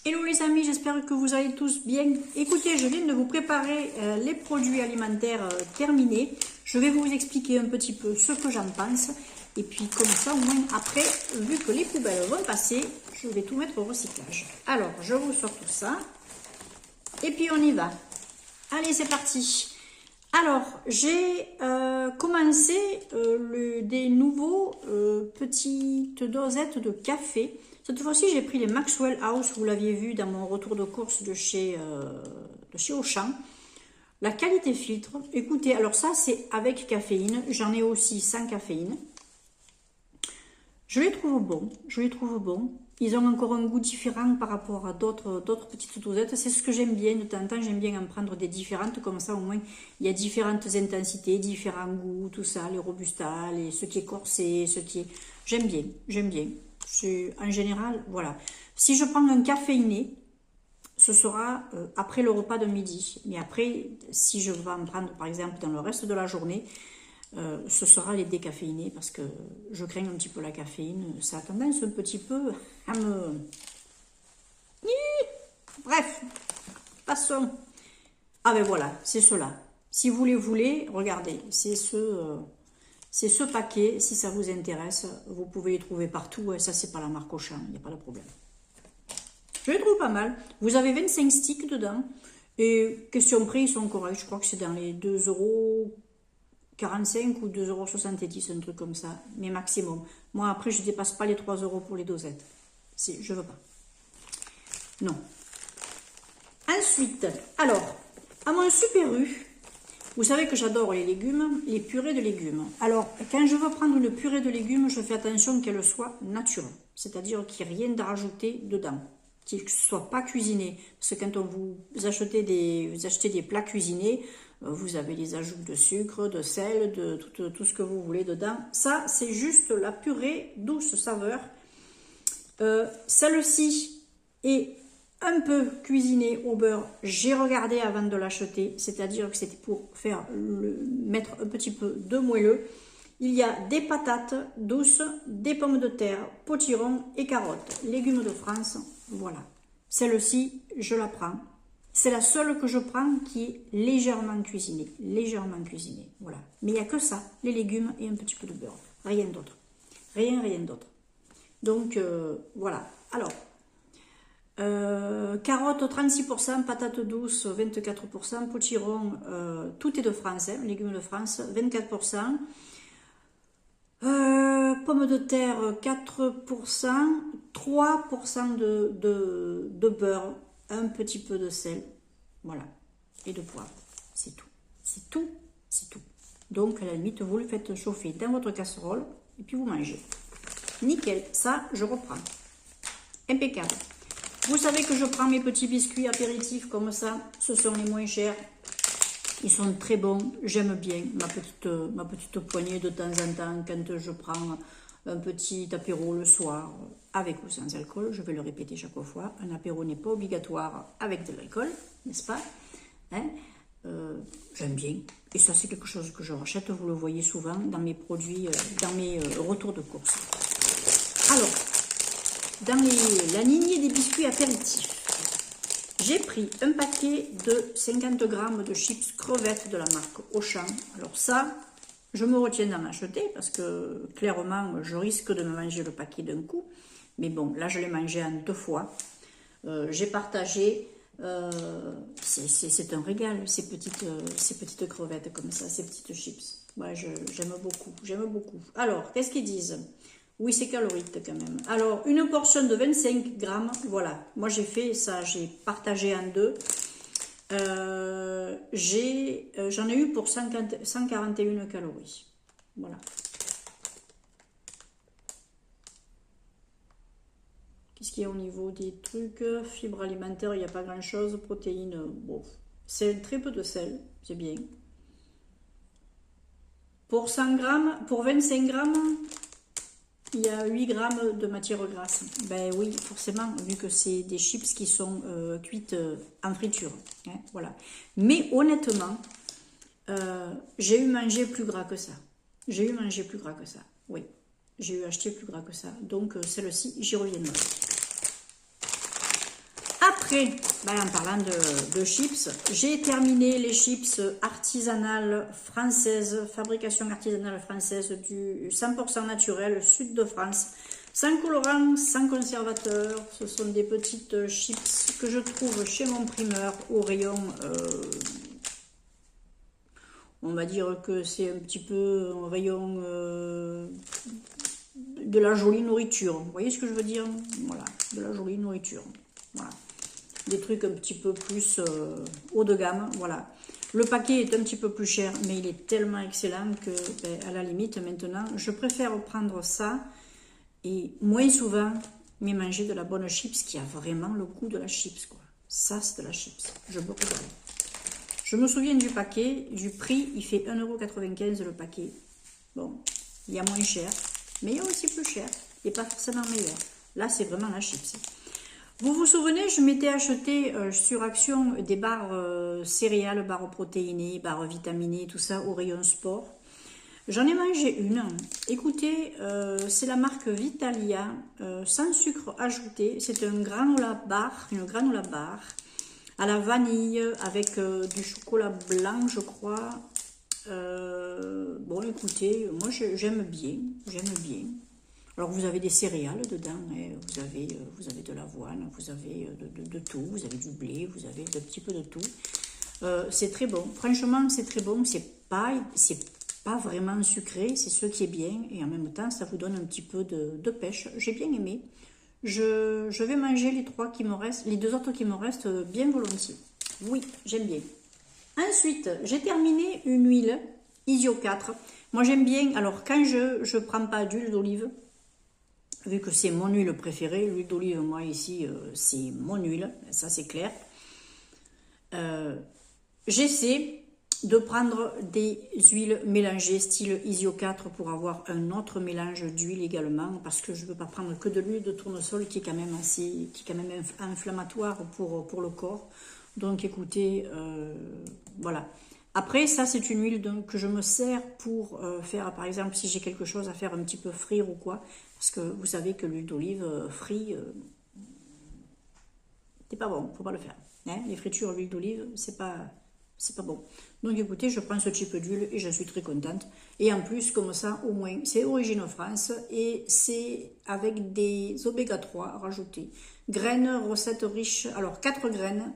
Hello les amis, j'espère que vous allez tous bien. Écoutez, je viens de vous préparer les produits alimentaires terminés. Je vais vous expliquer un petit peu ce que j'en pense. Et puis comme ça, au moins après, vu que les poubelles vont passer, je vais tout mettre au recyclage. Alors, je vous sors tout ça. Et puis on y va. Allez, c'est parti. Alors, j'ai commencé des nouveaux petites dosettes de café. Cette fois-ci, j'ai pris les Maxwell House, vous l'aviez vu dans mon retour de course de chez Auchan. La qualité filtre, écoutez, alors ça c'est avec caféine, j'en ai aussi sans caféine. Je les trouve bons, Ils ont encore un goût différent par rapport à d'autres petites dosettes. C'est ce que j'aime bien, de temps en temps, j'aime bien en prendre des différentes, comme ça au moins il y a différentes intensités, différents goûts, tout ça, les Robusta, ce qui est corsé, ce qui est... J'aime bien. En général, voilà. Si je prends un caféiné, ce sera après le repas de midi. Mais après, si je vais en prendre par exemple dans le reste de la journée, ce sera les décaféinés parce que je crains un petit peu la caféine. Ça a tendance un petit peu à me... Bref, passons. Ah ben voilà, c'est cela. Si vous les voulez, regardez, c'est ce paquet. Si ça vous intéresse, vous pouvez les trouver partout. Ça, c'est pas la marque Auchan, il n'y a pas de problème. Je les trouve pas mal. Vous avez 25 sticks dedans. Et question prix, ils sont corrects. Je crois que c'est dans les 2,45 € ou 2,70 €, un truc comme ça. Mais maximum. Moi, après, je ne dépasse pas les 3 € pour les dosettes. Je veux pas. Non. Ensuite, alors, à mon Super U, vous savez que j'adore les légumes, les purées de légumes. Alors, quand je veux prendre une purée de légumes, je fais attention qu'elle soit naturelle. C'est-à-dire qu'il n'y ait rien de rajouté dedans. Qu'il ne soit pas cuisiné. Parce que quand vous achetez des plats cuisinés, vous avez les ajouts de sucre, de sel, de tout ce que vous voulez dedans. Ça, c'est juste la purée douce saveur. Celle-ci est un peu cuisinée au beurre. J'ai regardé avant de l'acheter, c'est-à-dire que c'était pour mettre un petit peu de moelleux. Il y a des patates douces, des pommes de terre, potirons et carottes. Légumes de France, voilà. Celle-ci, je la prends. C'est la seule que je prends qui est légèrement cuisinée. Voilà. Mais il n'y a que ça, les légumes et un petit peu de beurre. Rien d'autre. Rien d'autre. Donc, voilà. Alors, carottes 36%, patates douces 24%, potirons, tout est de France, hein, légumes de France 24%. Pommes de terre 4%, 3% de beurre, un petit peu de sel, voilà, et de poivre, c'est tout. Donc à la limite, vous le faites chauffer dans votre casserole et puis vous mangez. Nickel, ça je reprends. Impeccable. Vous savez que je prends mes petits biscuits apéritifs comme ça, ce sont les moins chers. Ils sont très bons, j'aime bien ma petite poignée de temps en temps quand je prends un petit apéro le soir avec ou sans alcool. Je vais le répéter chaque fois, un apéro n'est pas obligatoire avec de l'alcool, n'est-ce pas, hein? J'aime bien. Et ça, c'est quelque chose que je rachète, vous le voyez souvent dans mes produits, dans mes retours de course. Alors, dans la lignée des biscuits apéritifs, j'ai pris un paquet de 50 g de chips crevettes de la marque Auchan. Alors ça, je me retiens d'en acheter parce que clairement, je risque de me manger le paquet d'un coup. Mais bon, là, je l'ai mangé en 2 fois. J'ai partagé. C'est un régal, ces petites crevettes comme ça, ces petites chips. Ouais, j'aime beaucoup. Alors, qu'est-ce qu'ils disent ? Oui, c'est calorique quand même. Alors, une portion de 25 grammes, voilà. Moi, j'ai fait ça, j'ai partagé en 2. J'en ai eu pour 141 calories. Voilà. Qu'est-ce qu'il y a au niveau des trucs? Fibres alimentaires, il n'y a pas grand-chose. Protéines, bon. C'est très peu de sel, c'est bien. Pour 100 grammes, pour 25 grammes... il y a 8 grammes de matière grasse. Ben oui, forcément, vu que c'est des chips qui sont cuites en friture. Hein, voilà. Mais honnêtement, j'ai eu mangé plus gras que ça. Oui, j'ai eu acheté plus gras que ça. Donc celle-ci, j'y reviendrai. après, ben, en parlant de chips, j'ai terminé les chips artisanales françaises, fabrication artisanale française du 100% naturel, sud de France, sans colorant, sans conservateur. Ce sont des petites chips que je trouve chez mon primeur au rayon, on va dire que c'est un petit peu un rayon de la jolie nourriture. Vous voyez ce que je veux dire? Voilà, de la jolie nourriture. Voilà. Des trucs un petit peu plus haut de gamme, voilà. Le paquet est un petit peu plus cher, mais il est tellement excellent que, ben, à la limite, maintenant, je préfère prendre ça et moins souvent, mais manger de la bonne chips qui a vraiment le goût de la chips, quoi. Ça, c'est de la chips. Je me régale. Je me souviens du paquet, du prix, il fait 1,95 € le paquet. Bon, il y a moins cher, mais il y a aussi plus cher, et pas forcément meilleur. Là, c'est vraiment la chips. Vous vous souvenez, je m'étais acheté sur Action des barres céréales, barres protéinées, barres vitaminées, tout ça au rayon sport. J'en ai mangé une. Écoutez, c'est la marque Vitalia, sans sucre ajouté. C'est un granola bar, une granola bar à la vanille avec du chocolat blanc, je crois. Bon, écoutez, moi j'aime bien, j'aime bien. Alors vous avez des céréales dedans, hein, vous avez de l'avoine, vous avez de tout, vous avez du blé, vous avez un petit peu de tout. C'est très bon, franchement c'est très bon, c'est pas vraiment sucré, c'est ce qui est bien, et en même temps ça vous donne un petit peu de pêche. J'ai bien aimé. Je vais manger les trois qui me restent, les deux autres qui me restent bien volontiers. Oui, j'aime bien. Ensuite, j'ai terminé une huile Isio 4. Moi j'aime bien, alors quand je prends pas d'huile d'olive, vu que c'est mon huile préférée, l'huile d'olive, moi ici, c'est mon huile, ça c'est clair. J'essaie de prendre des huiles mélangées, style Isio 4, pour avoir un autre mélange d'huile également, parce que je ne veux pas prendre que de l'huile de tournesol qui est quand même inflammatoire pour le corps. Donc écoutez, voilà. Après, ça c'est une huile donc, que je me sers pour faire, par exemple, si j'ai quelque chose à faire un petit peu frire ou quoi, parce que vous savez que l'huile d'olive frit, c'est pas bon, faut pas le faire. Hein, les fritures à l'huile d'olive, c'est pas bon. Donc écoutez, je prends ce type d'huile et je suis très contente. Et en plus, comme ça, au moins, c'est Origine France et c'est avec des oméga 3 rajoutés. Graines, recettes riches, alors 4 graines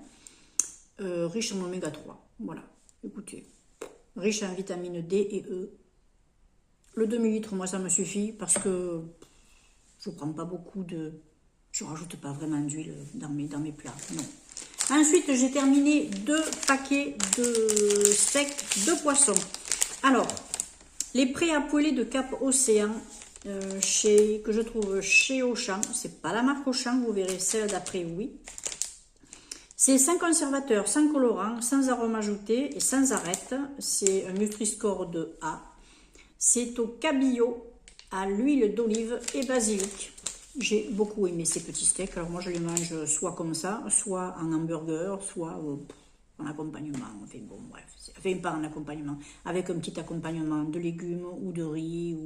riches en oméga 3. Voilà, écoutez, riche en vitamine D et E. Le demi-litre, moi, ça me suffit parce que je prends pas beaucoup de... Je rajoute pas vraiment d'huile dans mes plats, non. Ensuite, j'ai terminé 2 paquets de steaks de poisson. Alors, les prêts à poêler de Cap Océan, que je trouve chez Auchan. C'est pas la marque Auchan, vous verrez celle d'après, oui. C'est sans conservateur, sans colorant, sans arôme ajouté et sans arête. C'est un Nutri-Score de A. C'est au cabillaud, à l'huile d'olive et basilic. J'ai beaucoup aimé ces petits steaks. Alors moi, je les mange soit comme ça, soit en hamburger, soit en accompagnement. Enfin bon, bref. Enfin, pas en accompagnement. Avec un petit accompagnement de légumes ou de riz.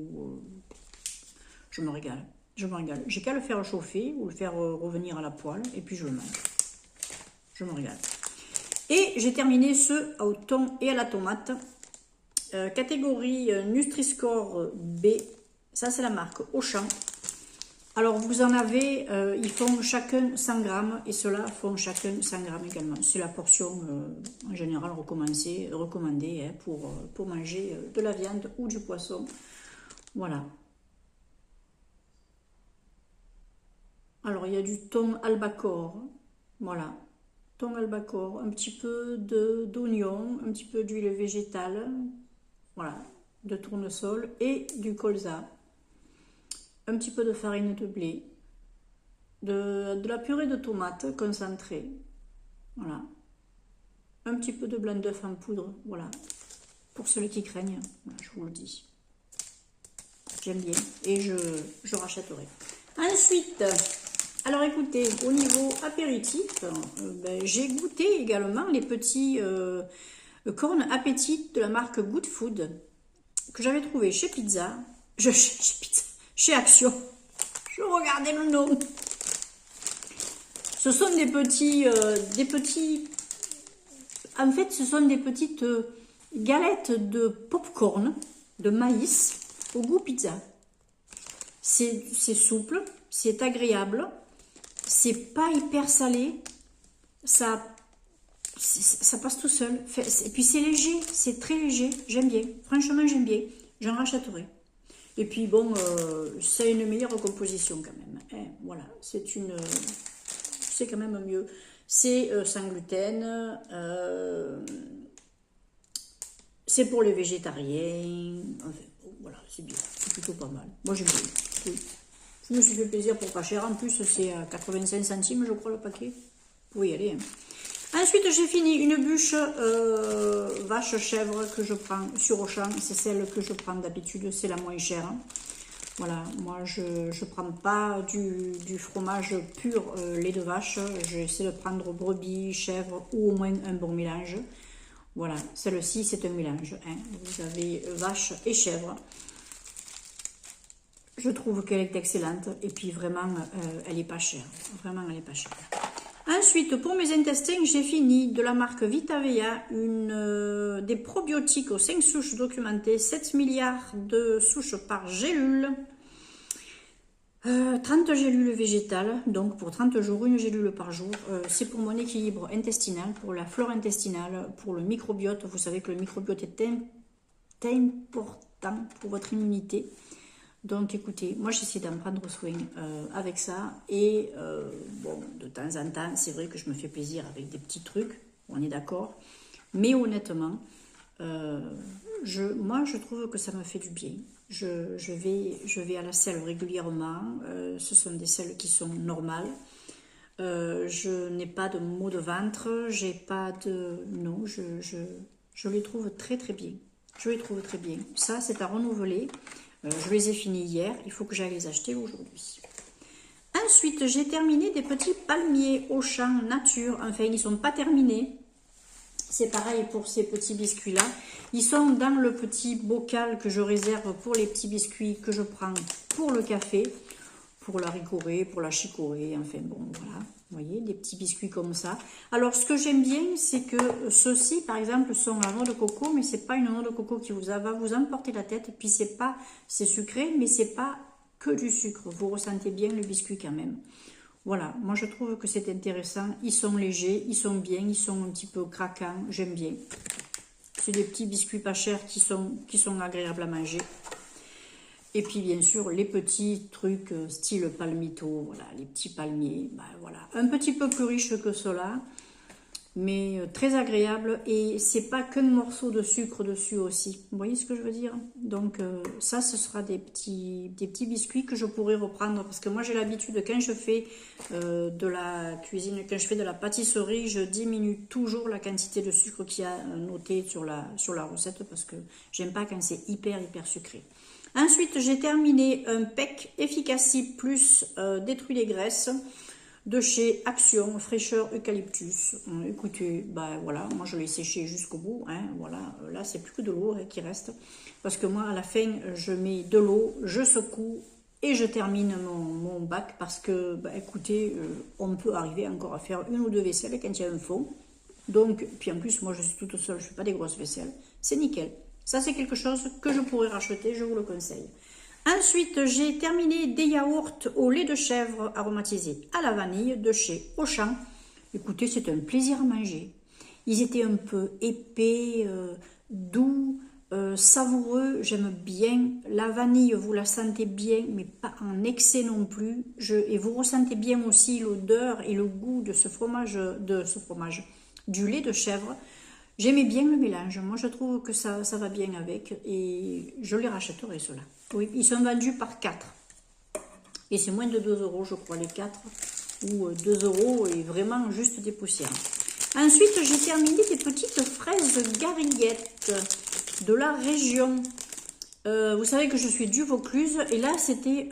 Je me régale. Je me régale. J'ai qu'à le faire chauffer ou le faire revenir à la poêle. Et puis, je le mange. Je me régale. Et j'ai terminé ceux au thon et à la tomate. Catégorie Nutri-Score B. Ça, c'est la marque Auchan. Alors, vous en avez, ils font chacun 100 grammes et ceux-là font chacun 100 grammes également. C'est la portion en général recommandée hein, pour manger de la viande ou du poisson. Voilà. Alors, il y a du thon albacore. Voilà. Thon albacore, un petit peu d'oignon, un petit peu d'huile végétale. Voilà. De tournesol et du colza. Un petit peu de farine de blé, de la purée de tomates concentrée, voilà, un petit peu de blanc d'œuf en poudre, voilà, pour ceux qui craignent, voilà, je vous le dis, j'aime bien et je rachèterai. Ensuite, alors écoutez, au niveau apéritif, j'ai goûté également les petits cornes appétit de la marque Good Food, que j'avais trouvé chez Pizza, chez Action. Je regardais le nom. Ce sont des petits, en fait, ce sont des petites galettes de popcorn, de maïs, au goût pizza. C'est souple, c'est agréable, c'est pas hyper salé, ça passe tout seul. Et puis c'est léger, c'est très léger, j'aime bien. Franchement, j'aime bien, j'en rachèterai. Et puis bon, c'est une meilleure composition quand même. Hein, voilà, c'est quand même mieux. C'est sans gluten, c'est pour les végétariens. Enfin, bon, voilà, c'est bien, c'est plutôt pas mal. Moi j'aime bien. Oui. Je me suis fait plaisir pour pas cher. En plus, c'est à 85 centimes, je crois, le paquet. Vous pouvez y aller. Hein. Ensuite, j'ai fini une bûche vache chèvre que je prends sur Auchan. C'est celle que je prends d'habitude, c'est la moins chère. Voilà, moi je ne prends pas du fromage pur lait de vache. J'essaie de prendre brebis, chèvre ou au moins un bon mélange. Voilà, celle-ci c'est un mélange. Hein. Vous avez vache et chèvre. Je trouve qu'elle est excellente et puis vraiment elle n'est pas chère. Vraiment elle n'est pas chère. Ensuite, pour mes intestins, j'ai fini de la marque Vitavea des probiotiques aux 5 souches documentées, 7 milliards de souches par gélule, 30 gélules végétales, donc pour 30 jours, une gélule par jour. C'est pour mon équilibre intestinal, pour la flore intestinale, pour le microbiote. Vous savez que le microbiote est important pour votre immunité. Donc écoutez, moi j'essaie d'en prendre soin avec ça et bon, de temps en temps, c'est vrai que je me fais plaisir avec des petits trucs, on est d'accord, mais honnêtement, moi je trouve que ça me fait du bien. Je vais à la selle régulièrement, ce sont des selles qui sont normales, je n'ai pas de maux de ventre, j'ai pas de... Non, je les trouve très très bien, je les trouve très bien. Ça c'est à renouveler. Je les ai finis hier, il faut que j'aille les acheter aujourd'hui. Ensuite, j'ai terminé des petits palmiers Auchan nature. Enfin, ils ne sont pas terminés. C'est pareil pour ces petits biscuits-là. Ils sont dans le petit bocal que je réserve pour les petits biscuits que je prends pour le café, pour la ricorée, pour la chicorée. Enfin bon, voilà. Vous voyez, des petits biscuits comme ça. Alors, ce que j'aime bien, c'est que ceux-ci, par exemple, sont à noix de coco, mais c'est pas une noix de coco qui va vous emporter la tête. Puis, c'est sucré, mais c'est pas que du sucre. Vous ressentez bien le biscuit quand même. Voilà, moi, je trouve que c'est intéressant. Ils sont légers, ils sont bien, ils sont un petit peu craquants. J'aime bien. C'est des petits biscuits pas chers qui sont agréables à manger. Et puis bien sûr les petits trucs style palmito, voilà, les petits palmiers, ben, voilà, un petit peu plus riche que cela, mais très agréable et c'est pas qu'un morceau de sucre dessus aussi, vous voyez ce que je veux dire? Donc ça ce sera des petits biscuits que je pourrais reprendre parce que moi j'ai l'habitude quand je fais de la cuisine, quand je fais de la pâtisserie, je diminue toujours la quantité de sucre qu'il y a noté sur la recette parce que j'aime pas quand c'est hyper sucré. Ensuite, j'ai terminé un PEC Efficacy Plus détruit les graisses de chez Action Fraîcheur Eucalyptus. Écoutez, ben voilà, moi je l'ai séché jusqu'au bout. Hein, voilà, là c'est plus que de l'eau qui reste. Parce que moi à la fin, je mets de l'eau, je secoue et je termine mon bac. Parce que, ben, écoutez, on peut arriver encore à faire une ou deux vaisselles quand il y a un fond. Donc, puis en plus, moi je suis toute seule, je ne fais pas des grosses vaisselles. C'est nickel. Ça, c'est quelque chose que je pourrais racheter, je vous le conseille. Ensuite, j'ai terminé des yaourts au lait de chèvre aromatisé à la vanille de chez Auchan. Écoutez, c'est un plaisir à manger. Ils étaient un peu épais, doux, savoureux. J'aime bien. La vanille, vous la sentez bien, mais pas en excès non plus. Et vous ressentez bien aussi l'odeur et le goût de ce fromage, du lait de chèvre. J'aimais bien le mélange, moi je trouve que ça va bien avec et je les rachèterai ceux-là. Oui, ils sont vendus par 4 et c'est moins de 2 € je crois les 4 ou 2 € et vraiment juste des poussières. Ensuite j'ai terminé des petites fraises gariguettes de la région. Vous savez que je suis du Vaucluse et là c'était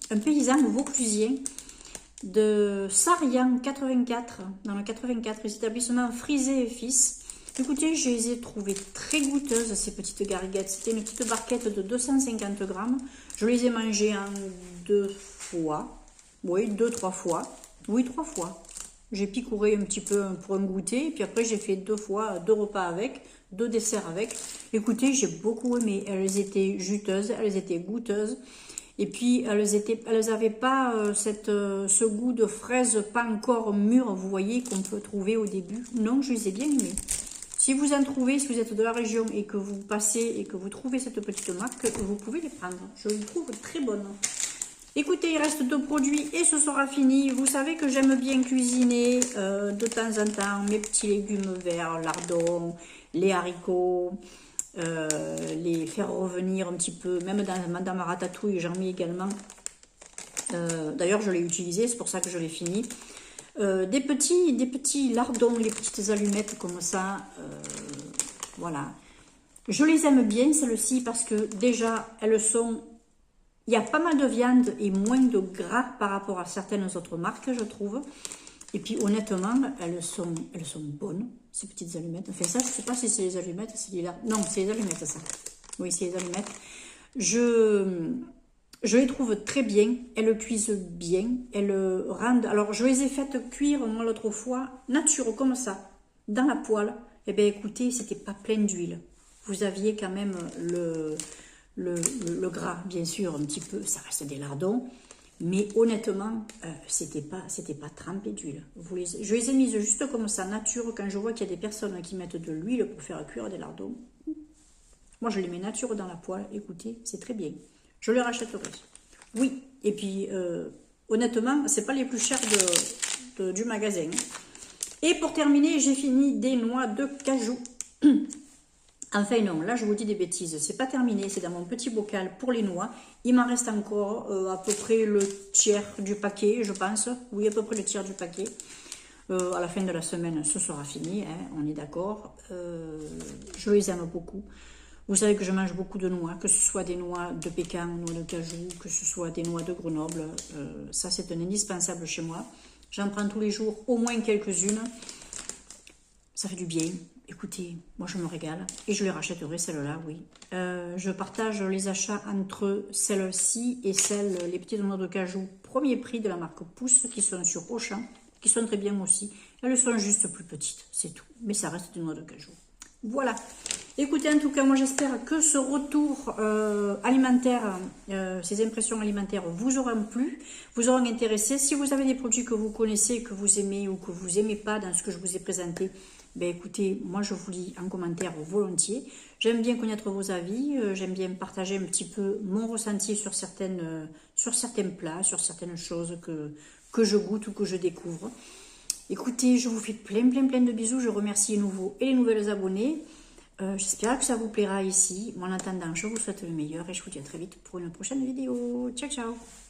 un paysan vauclusien de Sarian 84, dans le 84, les établissements Frisé et Fils. Écoutez, je les ai trouvées très goûteuses, ces petites gariguettes. C'était une petite barquette de 250 grammes. Je les ai mangées en 2 fois, oui, 2-3 fois. Oui, 3 fois. J'ai picoré un petit peu pour un goûter, et puis après j'ai fait 2 fois, 2 repas avec, 2 desserts avec. Écoutez, j'ai beaucoup aimé. Elles étaient juteuses, elles étaient goûteuses. Et puis elles avaient pas ce goût de fraise pas encore mûre, vous voyez, qu'on peut trouver au début. Non, je les ai bien aimées. Si vous en trouvez, si vous êtes de la région et que vous passez et que vous trouvez cette petite marque, vous pouvez les prendre. Je les trouve très bonnes. Écoutez, il reste 2 produits et ce sera fini. Vous savez que j'aime bien cuisiner de temps en temps mes petits légumes verts, lardons, les haricots, les faire revenir un petit peu, même dans ma ratatouille, j'en mets également. D'ailleurs, je l'ai utilisé, c'est pour ça que je l'ai fini. Des petits lardons, les petites allumettes comme ça, voilà. Je les aime bien, celles-ci, parce que déjà, elles sont... Il y a pas mal de viande et moins de gras par rapport à certaines autres marques, je trouve. Et puis, honnêtement, elles sont bonnes, ces petites allumettes. Enfin, ça, je ne sais pas si c'est les allumettes, c'est les là. Non, c'est les allumettes, ça. Oui, c'est les allumettes. Je les trouve très bien. Elles cuisent bien. Elles rendent... Alors, je les ai faites cuire, moi, l'autre fois, nature, comme ça, dans la poêle. Eh bien, écoutez, c'était pas plein d'huile. Vous aviez quand même le gras, bien sûr, un petit peu. Ça reste des lardons. Mais honnêtement, c'était pas trempé d'huile. Je les ai mises juste comme ça, nature. Quand je vois qu'il y a des personnes qui mettent de l'huile pour faire cuire des lardons, moi je les mets nature dans la poêle. Écoutez, c'est très bien. Je les rachèterai. Oui, et puis honnêtement, c'est pas les plus chers du magasin. Et pour terminer, j'ai fini des noix de cajou. Enfin non, là je vous dis des bêtises, c'est pas terminé, c'est dans mon petit bocal pour les noix. Il m'en reste encore à peu près le tiers du paquet, je pense. Oui, à peu près le tiers du paquet. À la fin de la semaine, ce sera fini, hein, on est d'accord. Je les aime beaucoup. Vous savez que je mange beaucoup de noix, que ce soit des noix de pécan, noix de cajou, que ce soit des noix de Grenoble. Ça, c'est un indispensable chez moi. J'en prends tous les jours, au moins quelques-unes. Ça fait du bien. Écoutez, moi je me régale et je les rachèterai celles-là, oui. Je partage les achats entre celles-ci et les petites noix de cajou premier prix de la marque Pousse qui sont sur Auchan, qui sont très bien aussi. Elles sont juste plus petites, c'est tout. Mais ça reste des noix de cajou. Voilà. Écoutez, en tout cas, moi j'espère que ce retour alimentaire, ces impressions alimentaires vous auront plu, vous auront intéressé. Si vous avez des produits que vous connaissez, que vous aimez ou que vous n'aimez pas dans ce que je vous ai présenté, ben écoutez, moi je vous lis en commentaire volontiers. J'aime bien connaître vos avis, j'aime bien partager un petit peu mon ressenti sur certains plats, sur certaines choses que je goûte ou que je découvre. Écoutez, je vous fais plein de bisous. Je remercie les nouveaux et les nouvelles abonnés. J'espère que ça vous plaira ici. En attendant, je vous souhaite le meilleur et je vous dis à très vite pour une prochaine vidéo. Ciao, ciao!